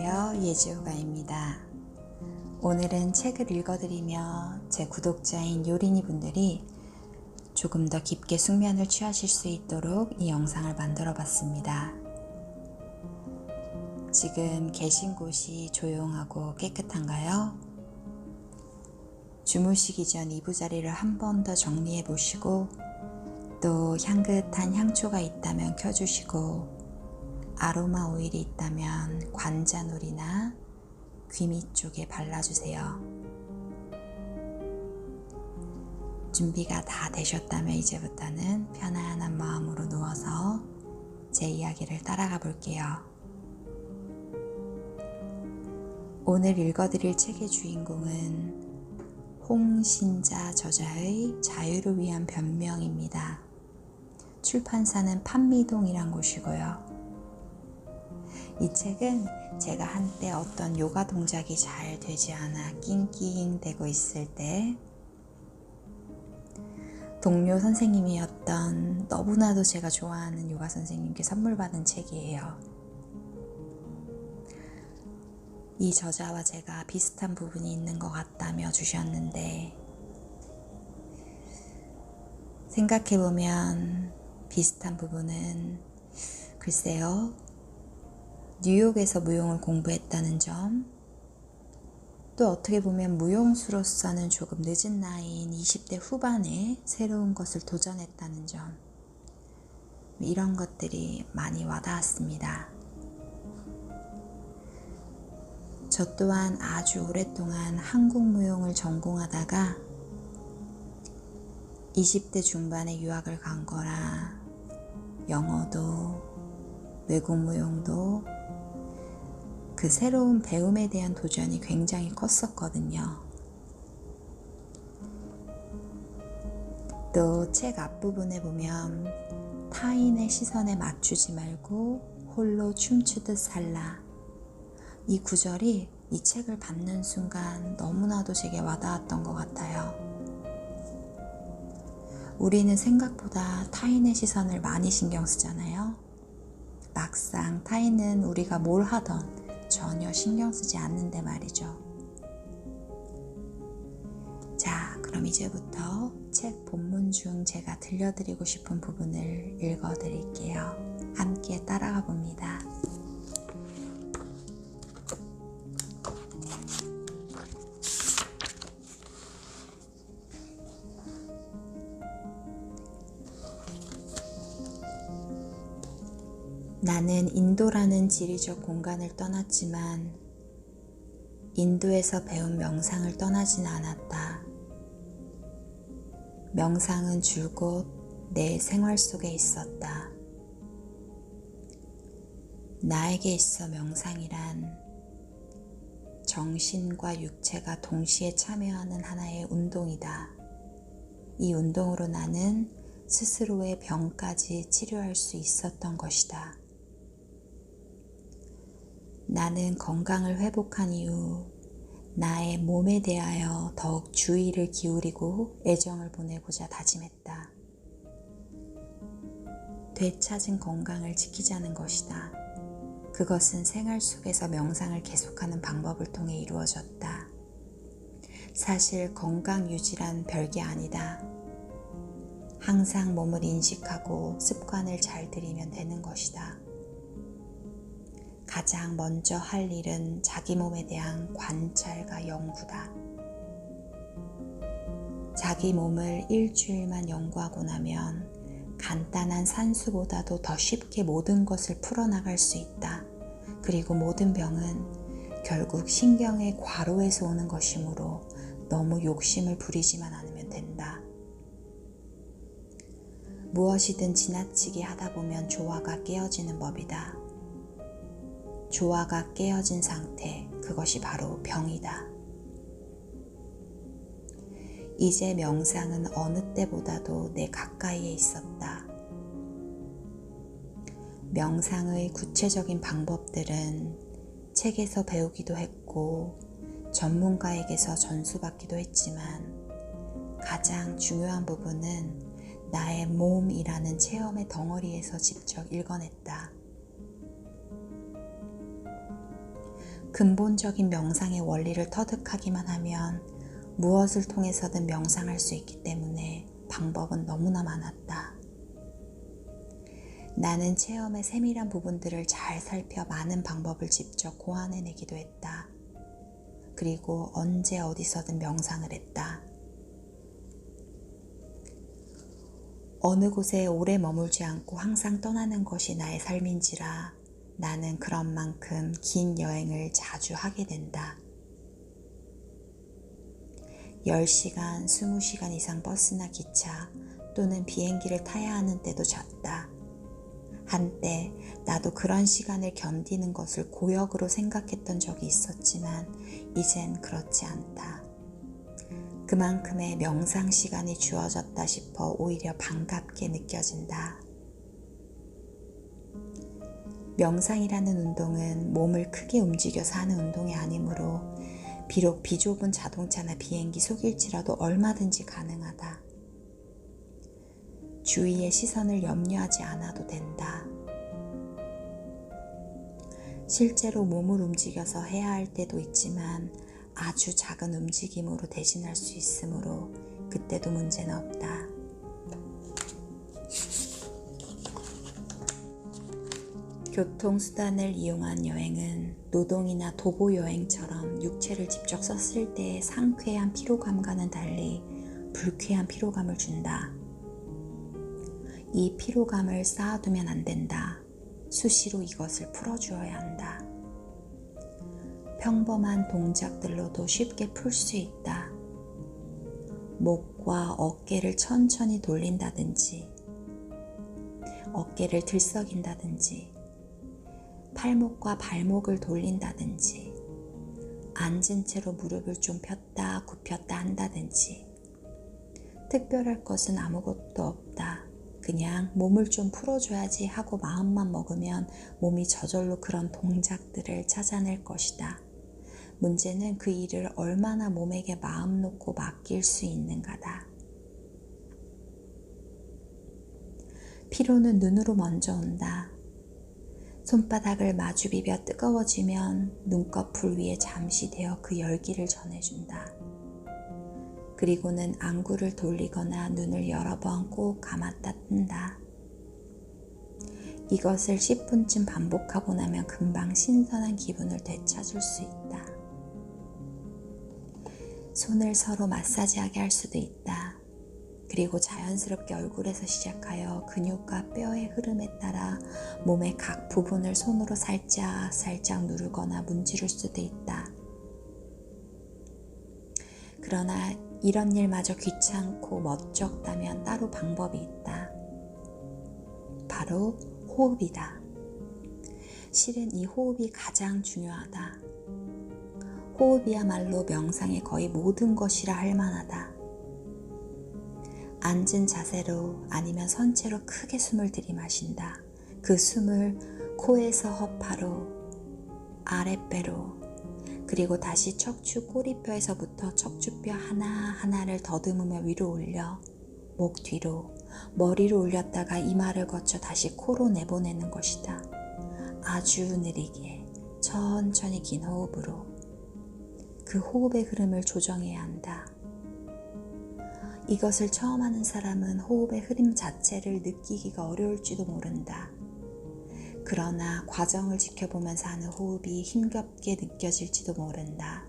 안녕하세요. 예지호가입니다. 오늘은 책을 읽어드리며 제 구독자인 요린이 분들이 조금 더 깊게 숙면을 취하실 수 있도록 이 영상을 만들어 봤습니다. 지금 계신 곳이 조용하고 깨끗한가요? 주무시기 전 이부자리를 한 번 더 정리해 보시고 또 향긋한 향초가 있다면 켜주시고 아로마 오일이 있다면 관자놀이나 귀밑 쪽에 발라주세요. 준비가 다 되셨다면 이제부터는 편안한 마음으로 누워서 제 이야기를 따라가 볼게요. 오늘 읽어드릴 책의 주인공은 홍신자 저자의 자유를 위한 변명입니다. 출판사는 판미동이란 곳이고요. 이 책은 제가 한때 어떤 요가 동작이 잘 되지 않아 낑낑대고 있을 때 동료 선생님이었던 너무나도 제가 좋아하는 요가 선생님께 선물 받은 책이에요. 이 저자와 제가 비슷한 부분이 있는 것 같다며 주셨는데 생각해보면 비슷한 부분은 글쎄요. 뉴욕에서 무용을 공부했다는 점, 또 어떻게 보면 무용수로서는 조금 늦은 나이인 20대 후반에 새로운 것을 도전했다는 점, 이런 것들이 많이 와닿았습니다. 저 또한 아주 오랫동안 한국 무용을 전공하다가 20대 중반에 유학을 간 거라 영어도 외국 무용도 그 새로운 배움에 대한 도전이 굉장히 컸었거든요. 또 책 앞부분에 보면 타인의 시선에 맞추지 말고 홀로 춤추듯 살라. 이 구절이 이 책을 받는 순간 너무나도 제게 와닿았던 것 같아요. 우리는 생각보다 타인의 시선을 많이 신경 쓰잖아요. 막상 타인은 우리가 뭘 하던 전혀 신경 쓰지 않는데 말이죠. 자, 그럼 이제부터 책 본문 중 제가 들려드리고 싶은 부분을 읽어드릴게요. 함께 따라가 봅니다. 나는 인도라는 지리적 공간을 떠났지만 인도에서 배운 명상을 떠나진 않았다. 명상은 줄곧 내 생활 속에 있었다. 나에게 있어 명상이란 정신과 육체가 동시에 참여하는 하나의 운동이다. 이 운동으로 나는 스스로의 병까지 치료할 수 있었던 것이다. 나는 건강을 회복한 이후 나의 몸에 대하여 더욱 주의를 기울이고 애정을 보내고자 다짐했다. 되찾은 건강을 지키자는 것이다. 그것은 생활 속에서 명상을 계속하는 방법을 통해 이루어졌다. 사실 건강 유지란 별게 아니다. 항상 몸을 인식하고 습관을 잘 들이면 되는 것이다. 가장 먼저 할 일은 자기 몸에 대한 관찰과 연구다. 자기 몸을 일주일만 연구하고 나면 간단한 산수보다도 더 쉽게 모든 것을 풀어나갈 수 있다. 그리고 모든 병은 결국 신경의 과로에서 오는 것이므로 너무 욕심을 부리지만 않으면 된다. 무엇이든 지나치게 하다 보면 조화가 깨어지는 법이다. 조화가 깨어진 상태, 그것이 바로 병이다. 이제 명상은 어느 때보다도 내 가까이에 있었다. 명상의 구체적인 방법들은 책에서 배우기도 했고 전문가에게서 전수받기도 했지만 가장 중요한 부분은 나의 몸이라는 체험의 덩어리에서 직접 읽어냈다. 근본적인 명상의 원리를 터득하기만 하면 무엇을 통해서든 명상할 수 있기 때문에 방법은 너무나 많았다. 나는 체험의 세밀한 부분들을 잘 살펴 많은 방법을 직접 고안해내기도 했다. 그리고 언제 어디서든 명상을 했다. 어느 곳에 오래 머물지 않고 항상 떠나는 것이 나의 삶인지라 나는 그런 만큼 긴 여행을 자주 하게 된다. 10시간, 20시간 이상 버스나 기차 또는 비행기를 타야 하는 때도 잤다. 한때 나도 그런 시간을 견디는 것을 고역으로 생각했던 적이 있었지만 이젠 그렇지 않다. 그만큼의 명상 시간이 주어졌다 싶어 오히려 반갑게 느껴진다. 명상이라는 운동은 몸을 크게 움직여서 하는 운동이 아니므로 비록 비좁은 자동차나 비행기 속일지라도 얼마든지 가능하다. 주위의 시선을 염려하지 않아도 된다. 실제로 몸을 움직여서 해야 할 때도 있지만 아주 작은 움직임으로 대신할 수 있으므로 그때도 문제는 없다. 교통수단을 이용한 여행은 노동이나 도보 여행처럼 육체를 직접 썼을 때의 상쾌한 피로감과는 달리 불쾌한 피로감을 준다. 이 피로감을 쌓아두면 안 된다. 수시로 이것을 풀어주어야 한다. 평범한 동작들로도 쉽게 풀 수 있다. 목과 어깨를 천천히 돌린다든지, 어깨를 들썩인다든지, 팔목과 발목을 돌린다든지, 앉은 채로 무릎을 좀 폈다 굽혔다 한다든지, 특별할 것은 아무것도 없다. 그냥 몸을 좀 풀어줘야지 하고 마음만 먹으면 몸이 저절로 그런 동작들을 찾아낼 것이다. 문제는 그 일을 얼마나 몸에게 마음 놓고 맡길 수 있는가다. 피로는 눈으로 먼저 온다. 손바닥을 마주 비벼 뜨거워지면 눈꺼풀 위에 잠시 대어 그 열기를 전해준다. 그리고는 안구를 돌리거나 눈을 여러 번 꼭 감았다 뜬다. 이것을 10분쯤 반복하고 나면 금방 신선한 기분을 되찾을 수 있다. 손을 서로 마사지하게 할 수도 있다. 그리고 자연스럽게 얼굴에서 시작하여 근육과 뼈의 흐름에 따라 몸의 각 부분을 손으로 살짝 누르거나 문지를 수도 있다. 그러나 이런 일마저 귀찮고 멋쩍다면 따로 방법이 있다. 바로 호흡이다. 실은 이 호흡이 가장 중요하다. 호흡이야말로 명상의 거의 모든 것이라 할 만하다. 앉은 자세로 아니면 선체로 크게 숨을 들이마신다. 그 숨을 코에서 허파로, 아랫배로, 그리고 다시 척추 꼬리뼈에서부터 척추뼈 하나하나를 더듬으며 위로 올려 목 뒤로, 머리로 올렸다가 이마를 거쳐 다시 코로 내보내는 것이다. 아주 느리게, 천천히 긴 호흡으로. 그 호흡의 흐름을 조정해야 한다. 이것을 처음 하는 사람은 호흡의 흐름 자체를 느끼기가 어려울지도 모른다. 그러나 과정을 지켜보면서 하는 호흡이 힘겹게 느껴질지도 모른다.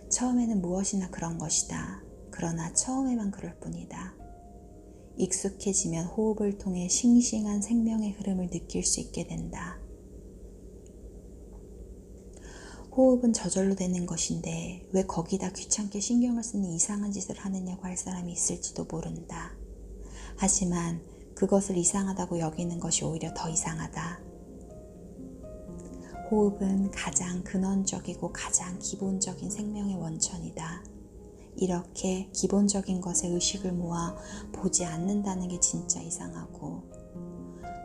처음에는 무엇이나 그런 것이다. 그러나 처음에만 그럴 뿐이다. 익숙해지면 호흡을 통해 싱싱한 생명의 흐름을 느낄 수 있게 된다. 호흡은 저절로 되는 것인데 왜 거기다 귀찮게 신경을 쓰는 이상한 짓을 하느냐고 할 사람이 있을지도 모른다. 하지만 그것을 이상하다고 여기는 것이 오히려 더 이상하다. 호흡은 가장 근원적이고 가장 기본적인 생명의 원천이다. 이렇게 기본적인 것에 의식을 모아 보지 않는다는 게 진짜 이상하고,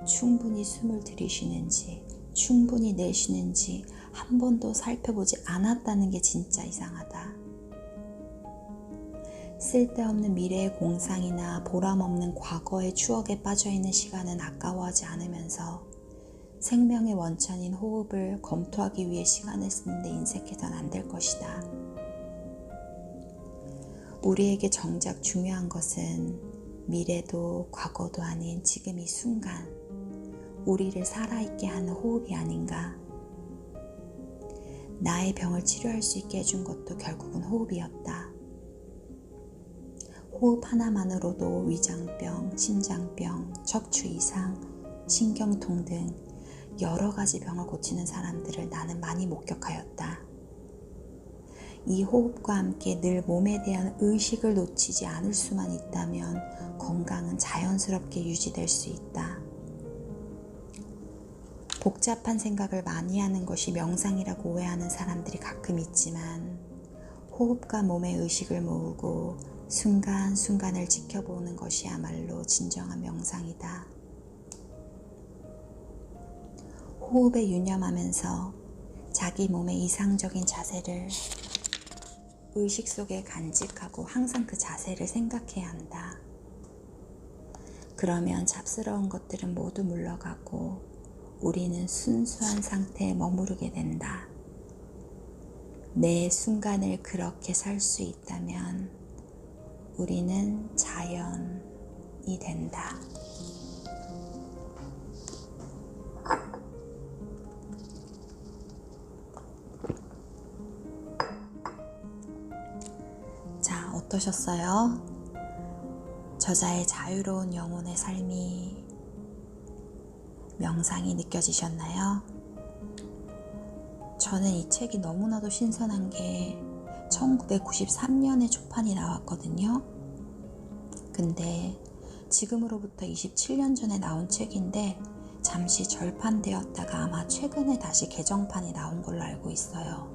충분히 숨을 들이쉬는지 충분히 내쉬는지 한 번도 살펴보지 않았다는 게 진짜 이상하다. 쓸데없는 미래의 공상이나 보람없는 과거의 추억에 빠져있는 시간은 아까워하지 않으면서 생명의 원천인 호흡을 검토하기 위해 시간을 쓰는데 인색해서는 안 될 것이다. 우리에게 정작 중요한 것은 미래도 과거도 아닌 지금 이 순간, 우리를 살아있게 하는 호흡이 아닌가. 나의 병을 치료할 수 있게 해준 것도 결국은 호흡이었다. 호흡 하나만으로도 위장병, 심장병, 척추 이상, 신경통 등 여러 가지 병을 고치는 사람들을 나는 많이 목격하였다. 이 호흡과 함께 늘 몸에 대한 의식을 놓치지 않을 수만 있다면 건강은 자연스럽게 유지될 수 있다. 복잡한 생각을 많이 하는 것이 명상이라고 오해하는 사람들이 가끔 있지만 호흡과 몸의 의식을 모으고 순간순간을 지켜보는 것이야말로 진정한 명상이다. 호흡에 유념하면서 자기 몸의 이상적인 자세를 의식 속에 간직하고 항상 그 자세를 생각해야 한다. 그러면 잡스러운 것들은 모두 물러가고 우리는 순수한 상태에 머무르게 된다. 매 순간을 그렇게 살 수 있다면 우리는 자연이 된다. 자, 어떠셨어요? 저자의 자유로운 영혼의 삶이 명상이 느껴지셨나요? 저는 이 책이 너무나도 신선한 게 1993년에 초판이 나왔거든요. 근데 지금으로부터 27년 전에 나온 책인데 잠시 절판되었다가 아마 최근에 다시 개정판이 나온 걸로 알고 있어요.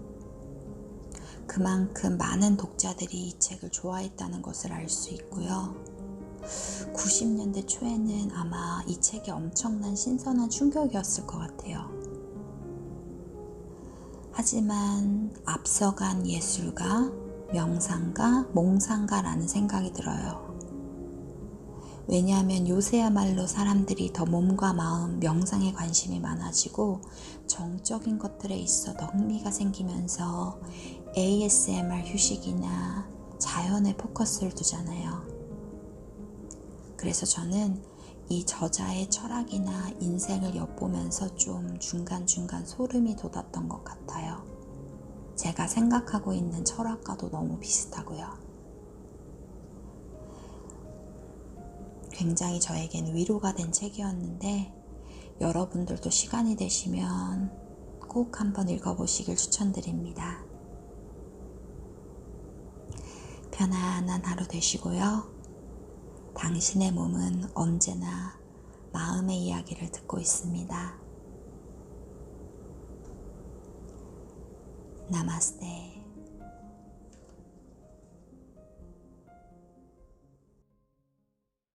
그만큼 많은 독자들이 이 책을 좋아했다는 것을 알 수 있고요. 90년대 초에는 아마 이 책이 엄청난 신선한 충격이었을 것 같아요. 하지만 앞서간 예술가, 명상가, 몽상가라는 생각이 들어요. 왜냐하면 요새야말로 사람들이 더 몸과 마음, 명상에 관심이 많아지고 정적인 것들에 있어 더 흥미가 생기면서 ASMR 휴식이나 자연에 포커스를 두잖아요. 그래서 저는 이 저자의 철학이나 인생을 엿보면서 좀 중간중간 소름이 돋았던 것 같아요. 제가 생각하고 있는 철학과도 너무 비슷하고요. 굉장히 저에겐 위로가 된 책이었는데 여러분들도 시간이 되시면 꼭 한번 읽어보시길 추천드립니다. 편안한 하루 되시고요. 당신의 몸은 언제나 마음의 이야기를 듣고 있습니다. 나마스테.